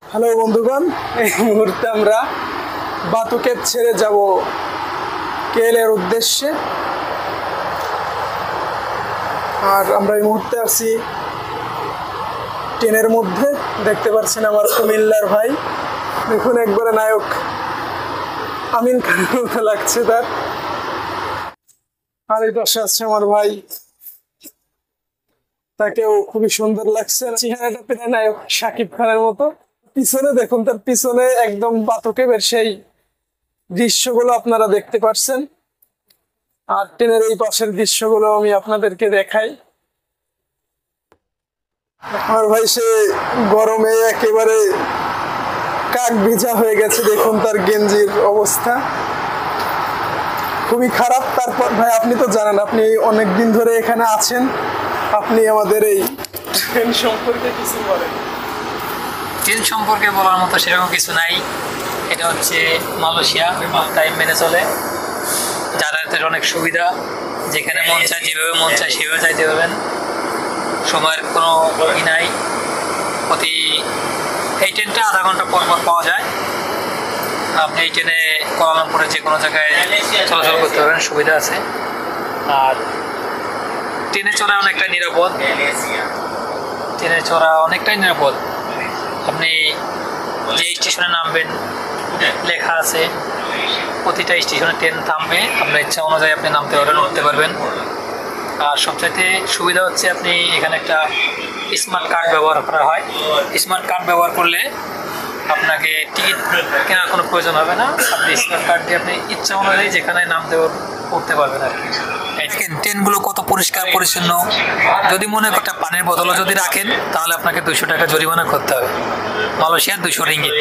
Hello বন্ধুগণ, এই মুহূর্তে আমরা বাতুকেপ ছেড়ে যাব কেএল এর উদ্দেশ্যে। আর আমরা এই মুহূর্তে আছি ট্রেনের মধ্যে। দেখতে পাচ্ছেন আমার কুমিল্লার ভাই, দেখুন একবারে নায়ক আমিন খানের মতো লাগছে তার। আর এই পাশে আছে আমার ভাই, তাকেও খুবই সুন্দর লাগছে, চেহারাটা পেলে নায়ক শাকিব খানের মতো। পিছনে দেখুন, তার পিছনে একদম বাতুকেপের সেই দৃশ্যগুলো আপনারা দেখতে পাচ্ছেন। আর ট্রেনের এই পাশের দৃশ্যগুলো আমি আপনাদেরকে দেখাই। আমার ভাই সে গরমে একেবারে কাক ভিজা হয়ে গেছে, দেখুন তার গেঞ্জির অবস্থা খুবই খারাপ। তারপর ভাই আপনি তো জানেন, আপনি অনেক দিন ধরে এখানে আছেন, আপনি আমাদের এই ট্রেন সম্পর্কে কিছু বলেন। ট্রেন সম্পর্কে বলার মতো সেরকম কিছু নাই। এটা হচ্ছে মালয়েশিয়া, টাইম মেনে চলে, যাতায়াতের অনেক সুবিধা, যেখানে মন চায় যেভাবে মন চায় সেভাবে যাইতে পারবেন, সময়ের কোনো ই নাই। এই ট্রেনটা আধা ঘন্টা পর পর পাওয়া যায়। আপনি এই ট্রেনে কুয়ালালামপুরে যে কোনো জায়গায় চলাচল করতে পারবেন, সুবিধা আছে। আর ট্রেনে চড়া অনেকটা নিরাপদ, ট্রেনে চড়া অনেকটাই নিরাপদ। আপনি যে স্টেশনে নামবেন লেখা আছে, প্রতিটা স্টেশনে ট্রেন থামবে, আপনার ইচ্ছা অনুযায়ী আপনি নামতে পারবেন, উঠতে পারবেন। আর সবচাইতে সুবিধা হচ্ছে আপনি এখানে একটা স্মার্ট কার্ড ব্যবহার করা হয়। স্মার্ট কার্ড ব্যবহার করলে আপনাকে টিকিট কেনার কোনো প্রয়োজন হবে না। আপনি স্মার্ট কার্ড দিয়ে আপনি ইচ্ছা অনুযায়ী যেখানে নামতে উঠতে পারবেন আর কি। ট্রেনগুলো কত পরিষ্কার পরিচ্ছন্ন। যদি মনে করেন একটা পানির বোতলও যদি রাখেন তাহলে আপনাকে 200 টাকা জরিমানা করতে হবে। মালয়েশিয়ার 200 রিঙ্গিত।